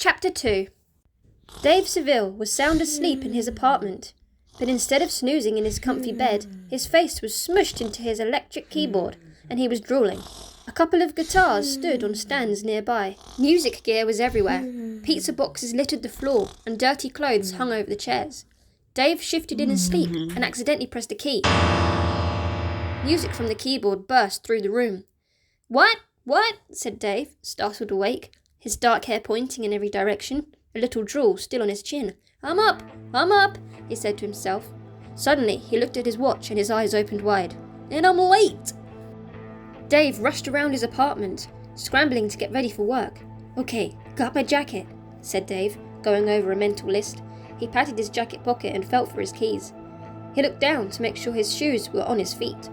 Chapter 2. Dave Seville was sound asleep in his apartment, but instead of snoozing in his comfy bed, his face was smushed into his electric keyboard, and he was drooling. A couple of guitars stood on stands nearby. Music gear was everywhere. Pizza boxes littered the floor, and dirty clothes hung over the chairs. Dave shifted in his sleep and accidentally pressed a key. Music from the keyboard burst through the room. What? What? Said Dave, startled awake, his dark hair pointing in every direction, a little drool still on his chin. I'm up, he said to himself. Suddenly, he looked at his watch and his eyes opened wide. And I'm late! Dave rushed around his apartment, scrambling to get ready for work. Okay, got my jacket, said Dave, going over a mental list. He patted his jacket pocket and felt for his keys. He looked down to make sure his shoes were on his feet.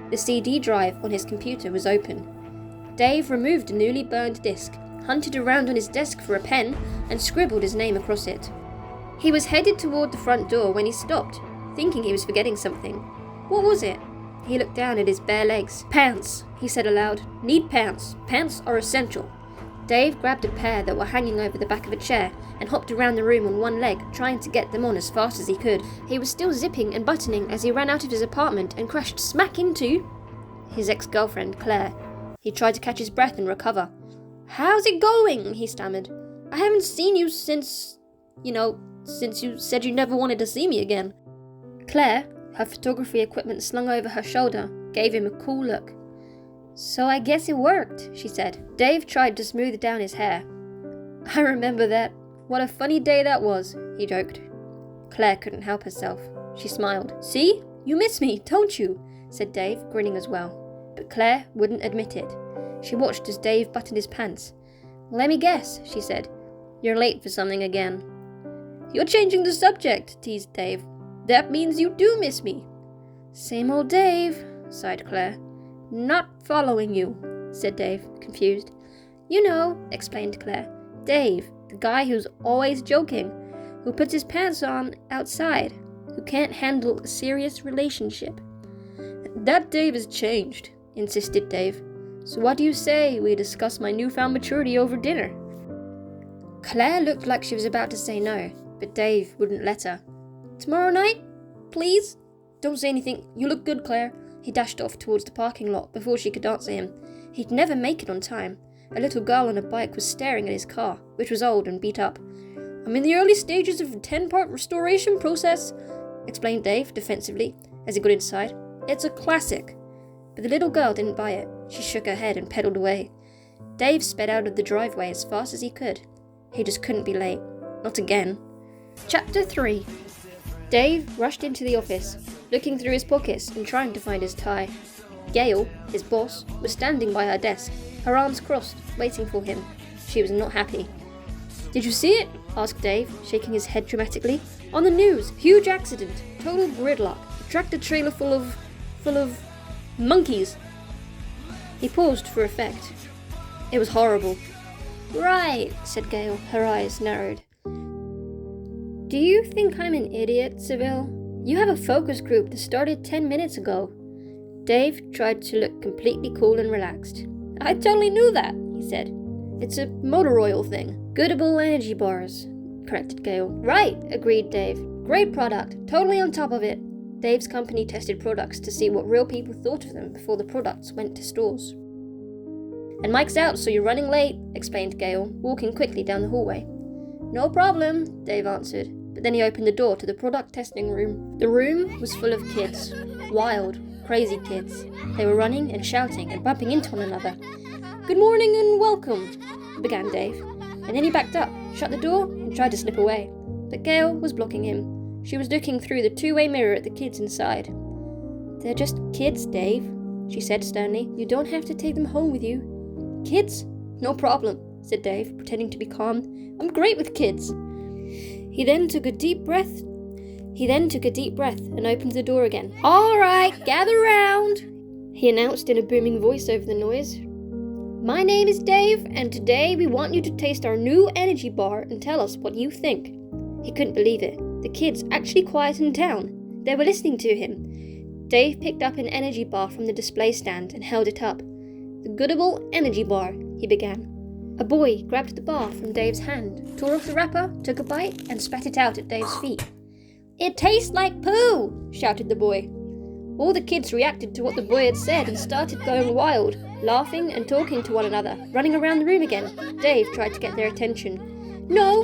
The CD drive on his computer was open. Dave removed a newly burned disc, hunted around on his desk for a pen, and scribbled his name across it. He was headed toward the front door when he stopped, thinking he was forgetting something. What was it? He looked down at his bare legs. Pants, he said aloud. Need pants. Pants are essential. Dave grabbed a pair that were hanging over the back of a chair and hopped around the room on one leg, trying to get them on as fast as he could. He was still zipping and buttoning as he ran out of his apartment and crashed smack into his ex-girlfriend, Claire. He tried to catch his breath and recover. How's it going? He stammered. I haven't seen you since you said you never wanted to see me again. Claire, her photography equipment slung over her shoulder, gave him a cool look. So I guess it worked, she said. Dave tried to smooth down his hair. I remember that. What a funny day that was, he joked. Claire couldn't help herself. She smiled. See? You miss me, don't you? Said Dave, grinning as well. But Claire wouldn't admit it. She watched as Dave buttoned his pants. Let me guess, she said. You're late for something again. You're changing the subject, teased Dave. That means you do miss me. Same old Dave, sighed Claire. Not following you, said Dave, confused. You know, explained Claire. Dave, the guy who's always joking, who puts his pants on outside, who can't handle a serious relationship. That Dave has changed, insisted Dave. So what do you say we discuss my newfound maturity over dinner? Claire looked like she was about to say no, but Dave wouldn't let her. Tomorrow night? Please? Don't say anything. You look good, Claire. He dashed off towards the parking lot before she could answer him. He'd never make it on time. A little girl on a bike was staring at his car, which was old and beat up. I'm in the early stages of a 10-part restoration process, explained Dave defensively as he got inside. It's a classic. But the little girl didn't buy it. She shook her head and pedaled away. Dave sped out of the driveway as fast as he could. He just couldn't be late. Not again. Chapter 3. Dave rushed into the office, looking through his pockets and trying to find his tie. Gail, his boss, was standing by her desk, her arms crossed, waiting for him. She was not happy. Did you see it? Asked Dave, shaking his head dramatically. On the news, huge accident, total gridlock, tractor trailer full of monkeys. He paused for effect. It was horrible. Right, said Gail, her eyes narrowed. Do you think I'm an idiot, Seville? You have a focus group that started 10 minutes ago. Dave tried to look completely cool and relaxed. I totally knew that, he said. It's a motor oil thing. Goodable energy bars, corrected Gail. Right, agreed Dave. Great product, totally on top of it. Dave's company tested products to see what real people thought of them before the products went to stores. And Mike's out, so you're running late, explained Gail, walking quickly down the hallway. No problem, Dave answered, but then he opened the door to the product testing room. The room was full of kids. Wild, crazy kids. They were running and shouting and bumping into one another. Good morning and welcome, began Dave, and then he backed up, shut the door, and tried to slip away. But Gail was blocking him. She was looking through the two-way mirror at the kids inside. They're just kids, Dave, she said sternly. You don't have to take them home with you. Kids? No problem, said Dave, pretending to be calm. I'm great with kids. He then took a deep breath and opened the door again. All right, gather round, he announced in a booming voice over the noise. My name is Dave, and today we want you to taste our new energy bar and tell us what you think. He couldn't believe it. The kids actually quietened down. They were listening to him. Dave picked up an energy bar from the display stand and held it up. The Goodable energy bar, he began. A boy grabbed the bar from Dave's hand, tore off the wrapper, took a bite, and spat it out at Dave's feet. "It tastes like poo!" shouted the boy. All the kids reacted to what the boy had said and started going wild, laughing and talking to one another, running around the room again. Dave tried to get their attention. No,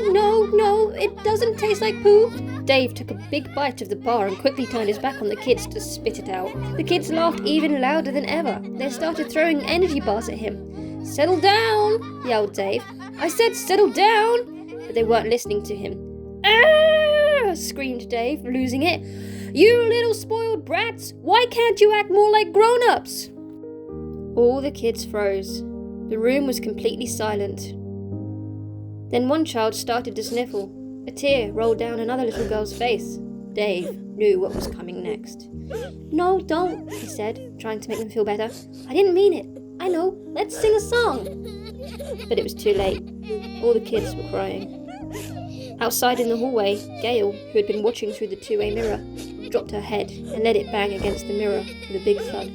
it doesn't taste like poo." Dave took a big bite of the bar and quickly turned his back on the kids to spit it out. The kids laughed even louder than ever. They started throwing energy bars at him. "Settle down," yelled Dave. "I said settle down!" But they weren't listening to him. "Ah!" screamed Dave, losing it. "You little spoiled brats! Why can't you act more like grown-ups?" All the kids froze. The room was completely silent. Then one child started to sniffle. A tear rolled down another little girl's face. Dave knew what was coming next. "No, don't," he said, trying to make them feel better. "I didn't mean it. I know. Let's sing a song." But it was too late. All the kids were crying. Outside in the hallway, Gail, who had been watching through the two-way mirror, dropped her head and let it bang against the mirror with a big thud.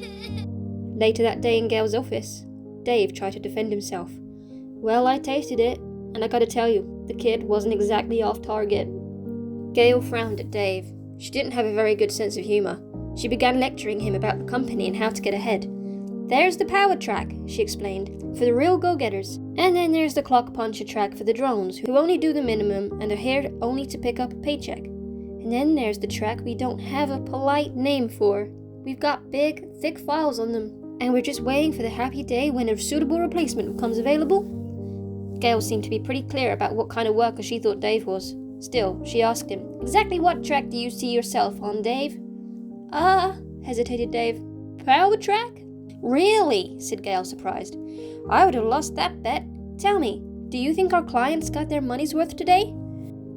Later that day in Gail's office, Dave tried to defend himself. "Well, I tasted it, and I gotta tell you, the kid wasn't exactly off target." Gail frowned at Dave. She didn't have a very good sense of humour. She began lecturing him about the company and how to get ahead. "There's the power track," she explained, "for the real go-getters. And then there's the clock puncher track for the drones, who only do the minimum and are here only to pick up a paycheck. And then there's the track we don't have a polite name for. We've got big, thick files on them, and we're just waiting for the happy day when a suitable replacement becomes available." Gail seemed to be pretty clear about what kind of worker she thought Dave was. Still, she asked him, "Exactly what track do you see yourself on, Dave?" Hesitated Dave. "Power track?" "Really?" said Gail, surprised. "I would have lost that bet. Tell me, do you think our clients got their money's worth today?"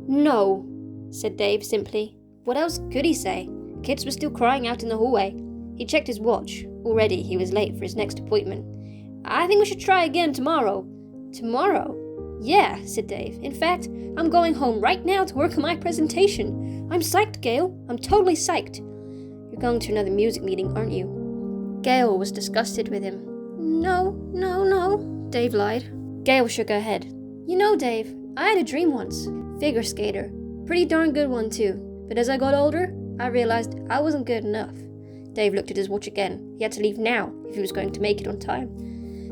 "No," said Dave simply. What else could he say? Kids were still crying out in the hallway. He checked his watch. Already he was late for his next appointment. "I think we should try again tomorrow." "Tomorrow?" "Yeah," said Dave. "In fact, I'm going home right now to work on my presentation. I'm psyched, Gail. I'm totally psyched." "You're going to another music meeting, aren't you?" Gail was disgusted with him. No, Dave lied. Gail shook her head. "You know, Dave, I had a dream once. Figure skater. Pretty darn good one, too. But as I got older, I realized I wasn't good enough." Dave looked at his watch again. He had to leave now if he was going to make it on time.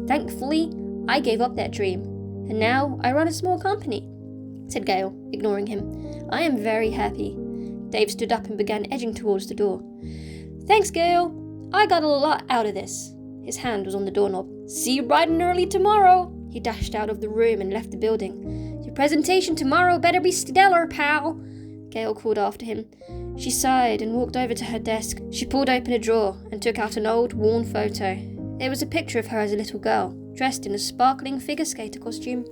"Thankfully, I gave up that dream. And now I run a small company," said Gail, ignoring him. "I am very happy." Dave stood up and began edging towards the door. "Thanks, Gail. I got a lot out of this." His hand was on the doorknob. "See you bright and early tomorrow." He dashed out of the room and left the building. "Your presentation tomorrow better be stellar, pal," Gail called after him. She sighed and walked over to her desk. She pulled open a drawer and took out an old, worn photo. It was a picture of her as a little girl, dressed in a sparkling figure skater costume.